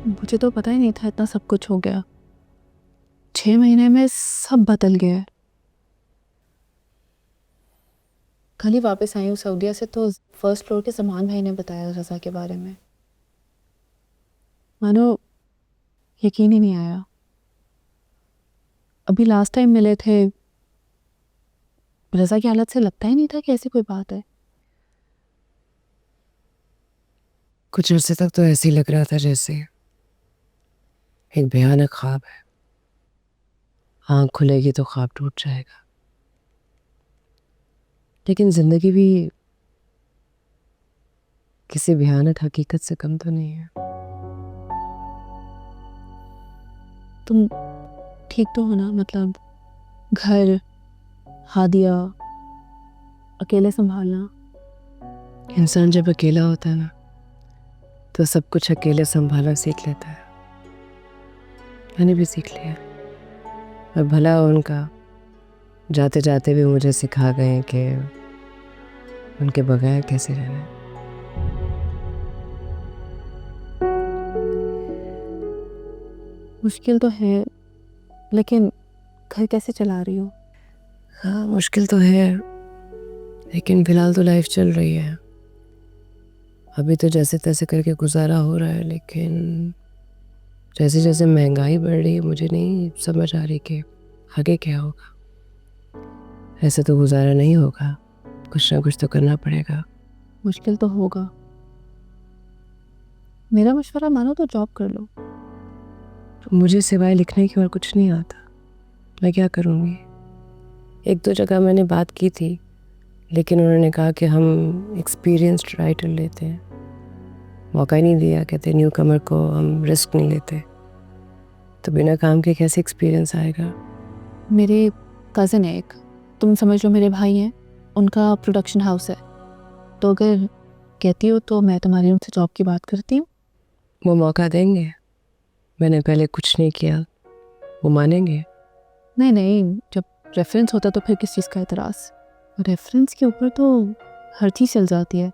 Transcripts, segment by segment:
मुझे तो पता ही नहीं था इतना सब कुछ हो गया। 6 महीने में सब बदल गया है। कल ही वापस आई हूँ सऊदीया से तो फर्स्ट फ्लोर के सलमान भाई ने बताया रज़ा के बारे में। मानो यकीन ही नहीं आया। अभी लास्ट टाइम मिले थे, रज़ा की हालत से लगता ही नहीं था कि ऐसी कोई बात है। कुछ अर्से तक तो ऐसे ही लग रहा था जैसे एक भयानक ख्वाब है। आँख खुलेगी तो ख्वाब टूट जाएगा। लेकिन जिंदगी भी किसी भयानक हकीकत से कम तो नहीं है। तुम ठीक तो हो ना? मतलब घर, हादिया, अकेले संभालना। इंसान जब अकेला होता है ना तो सब कुछ अकेले संभालना सीख लेता है। मैंने भी सीख लिया और भला हो उनका, जाते जाते भी मुझे सिखा गए कि उनके बगैर कैसे रहना है। मुश्किल तो है, लेकिन घर कैसे चला रही हो? हाँ मुश्किल तो है, लेकिन फिलहाल तो लाइफ चल रही है। अभी तो जैसे तैसे करके गुजारा हो रहा है, लेकिन जैसे जैसे महंगाई बढ़ रही है मुझे नहीं समझ आ रही कि आगे क्या होगा। ऐसे तो गुजारा नहीं होगा, कुछ ना कुछ तो करना पड़ेगा। मुश्किल तो होगा। मेरा मशवरा मानो तो जॉब कर लो। मुझे सिवाय लिखने की और कुछ नहीं आता, मैं क्या करूँगी। एक दो जगह मैंने बात की थी, लेकिन उन्होंने कहा कि हम एक्सपीरियंस्ड राइटर लेते हैं, मौका ही नहीं दिया। कहते न्यू कमर को हम रिस्क नहीं लेते। तो बिना काम के कैसे एक्सपीरियंस आएगा। मेरे कज़न है एक, तुम समझ लो मेरे भाई हैं, उनका प्रोडक्शन हाउस है। तो अगर कहती हो तो मैं तुम्हारी उनसे जॉब की बात करती हूँ। वो मौका देंगे? मैंने पहले कुछ नहीं किया, वो मानेंगे? नहीं नहीं, जब रेफरेंस होता तो फिर किस चीज़ का एतराज़। रेफरेंस के ऊपर तो हर चीज़ चल जाती है।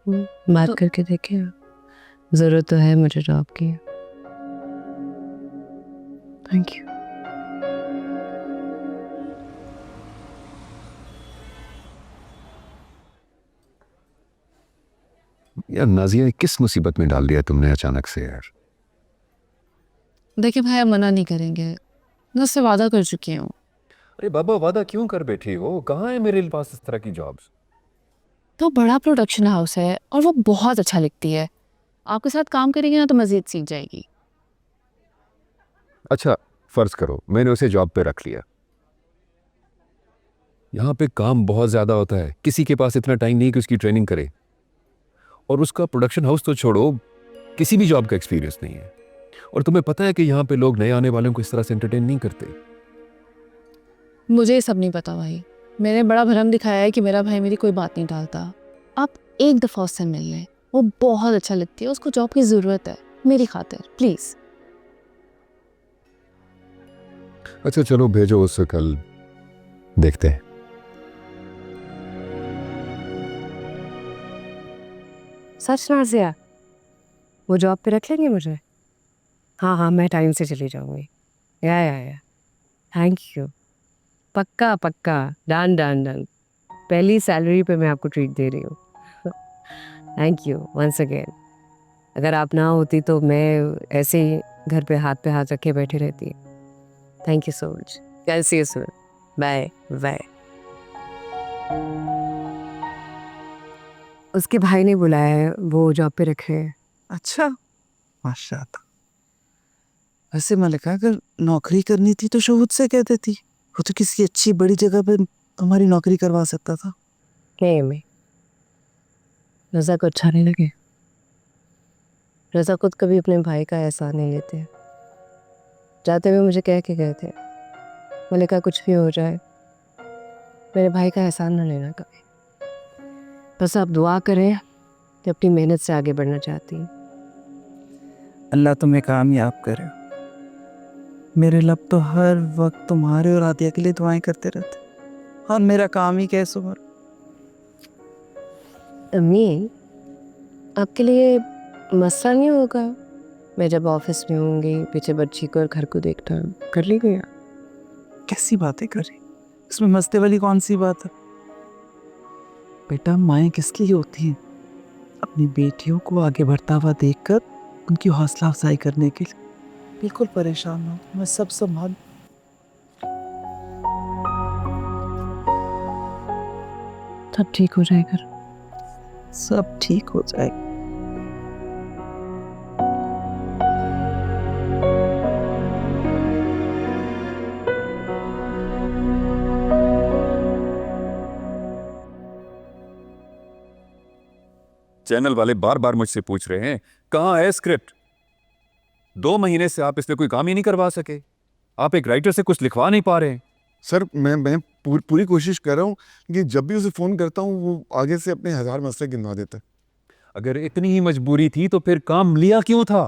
बात तो करके देखे, ज़रूरत तो है मुझे जॉब की। Thank you. यार नाजिया, किस मुसीबत में डाल दिया तुमने अचानक से यार। देखिए भाई, आप मना नहीं करेंगे, मैं उससे वादा कर चुकी हूँ। अरे बाबा, वादा क्यों कर बैठी हो? कहाँ है मेरे पास इस तरह की जॉब्स? तो बड़ा प्रोडक्शन हाउस है और वो बहुत अच्छा लिखती है। आपके साथ काम करेगी ना तो मज़ीद सीख जाएगी। अच्छा, फर्ज करो मैंने उसे जॉब पे रख लिया। यहाँ पे काम बहुत ज्यादा होता है, किसी के पास इतना टाइम नहीं कि उसकी ट्रेनिंग करे। और उसका प्रोडक्शन हाउस तो छोड़ो, किसी भी जॉब का एक्सपीरियंस नहीं है। और तुम्हें पता है कि यहाँ पे लोग नए आने वालों को इस तरह से एंटरटेन नहीं करते। मुझे ये सब नहीं पता भाई। मैंने बड़ा भरम दिखाया है कि मेरा भाई मेरी कोई बात नहीं टालता। आप एक दफ़ा उससे मिल लें, वो बहुत अच्छा लिखती है, उसको जॉब की ज़रूरत है, मेरी खातिर प्लीज़। अच्छा चलो, भेजो उससे, कल देखते हैं। सच नाज़िया, वो जॉब पे रख लेंगे मुझे? हाँ हाँ, मैं टाइम से चली जाऊँगी। या थैंक यू। पक्का पक्का, डन डन डन। पहली सैलरी पे मैं आपको ट्रीट दे रही हूँ। Thank you once again. अगर आप ना होती तो मैं ऐसे ही घर पे हाथ रखे बैठी रहती। Thank you so much. कैल see you soon. Bye bye. उसके भाई ने बुलाया है, वो जॉब पे रखे हैं। अच्छा, माशाल्लाह। वैसे मलिका, अगर नौकरी करनी थी तो शोहद से कह देती, वो तो किसी अच्छी बड़ी जगह पे तुम्हारी नौकरी करवा सकता था। नहीं अम्मी, रज़ा को अच्छा नहीं लगे। रज़ा खुद कभी अपने भाई का एहसान नहीं लेते। जाते हुए मुझे कह के गए थे, मलिका कुछ भी हो जाए मेरे भाई का एहसान न लेना कभी। बस आप दुआ करें कि अपनी मेहनत से आगे बढ़ना चाहती हैं। अल्लाह तुम्हें कामयाब करे। मेरे लब तो हर वक्त तुम्हारे और आदिया के लिए दुआएं करते रहते, और मेरा काम ही कैसे हो। अम्मी, आपके लिए मसला नहीं होगा मैं जब ऑफिस में होंगी पीछे बच्ची को और घर को देखना कर ली गया। कैसी बातें कर रही, इसमें मस्ते वाली कौन सी बात है? बेटा, माएँ किस लिए होती हैं? अपनी बेटियों को आगे बढ़ता हुआ देखकर उनकी हौसला अफजाई करने के लिए। बिल्कुल परेशान हो, मैं सब संभाल। सब ठीक हो जाएगा। सब ठीक हो जाएगा। चैनल वाले बार बार मुझसे पूछ रहे हैं कहाँ है स्क्रिप्ट। 2 महीने से आप इसमें कोई काम ही नहीं करवा सके। आप एक राइटर से कुछ लिखवा नहीं पा रहे हैं। सर मैं पूरी कोशिश कर रहा हूँ कि जब भी उसे फ़ोन करता हूँ वो आगे से अपने 1000 मसले गिनवा देता है। अगर इतनी ही मजबूरी थी तो फिर काम लिया क्यों था?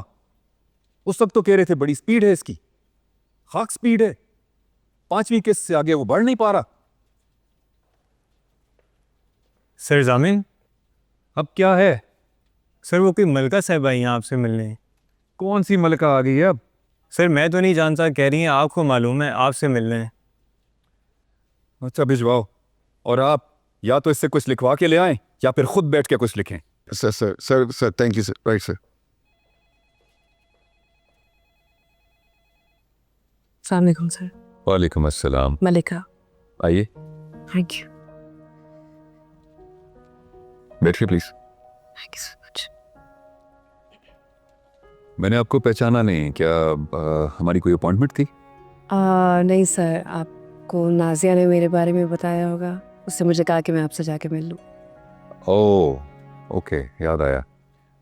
उस वक्त तो कह रहे थे बड़ी स्पीड है इसकी, खाक स्पीड है, 5वीं किस्त से आगे वो बढ़ नहीं पा रहा। सर जामिन, अब क्या है? सर वो कोई मलका साहब आई हैं आपसे मिलने। कौन सी मलका आ गई है अब? सर मैं तो नहीं जानता, कह रही हैं आपको मालूम है, आपसे मिलने हैं। अच्छा भिजवाओ, और आप या तो इससे कुछ लिखवा के ले आएं या फिर खुद बैठ के कुछ लिखें। Sir thank you sir. Right sir. अस्सलाम वालेकुम सर। वालेकुम अस्सलाम। मलिका। आइए थैंक यू। बैठिए please. Thank you so much. मैंने आपको पहचाना नहीं, क्या हमारी कोई अपॉइंटमेंट थी? नहीं सर, आपको नाजिया ने मेरे बारे में बताया होगा, उससे मुझे कहा कि मैं आपसे जाके मिल लूँ। ओह ओके, याद आया,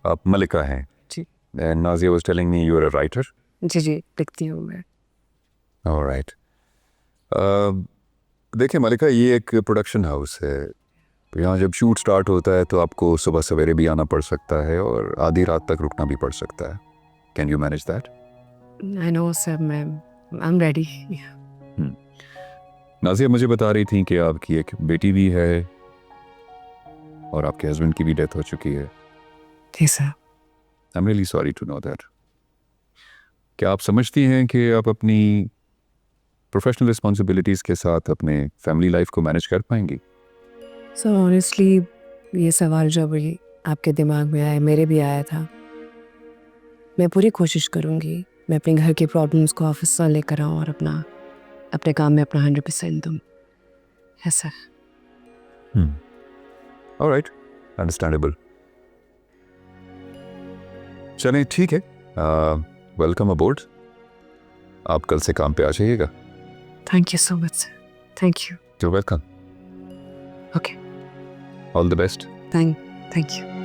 आप मलिका हैं। जी। And Nazia was telling me you're a writer. जी लिखती हूँ मैं। All right. देखिए मलिका, ये एक प्रोडक्शन हाउस है। यहाँ जब शूट स्टार्ट होता है तो आपको सुबह सवेरे भी आना पड़ सकता है और आधी रात तक रुकना भी पड़ सकता है। Can you manage that? I know sir, I am ready. Nazia मुझे बता रही थी कि आपकी एक बेटी भी है और आपके हस्बैंड की भी डेथ हो चुकी है। जी sir. I am really sorry to know that. क्या आप समझती हैं कि आप अपनी प्रोफेशनल रिस्पॉन्सिबिलिटीज़ के साथ अपने फैमिली लाइफ को मैनेज कर पाएंगी? सर ऑनेस्टली ये सवाल जो अभी आपके दिमाग में आया, मेरे भी आया था। मैं पूरी कोशिश करूँगी मैं अपने घर की प्रॉब्लम्स को ऑफिस में लेकर आऊँ और अपने काम में अपना 100% दूँ। है सर। Alright, understandable. चलें ठीक है, वेलकम अबोर्ड। आप कल से काम पे आ जाइएगा। Thank you so much sir. Thank you. You welcome. Okay. All the best. Thank you.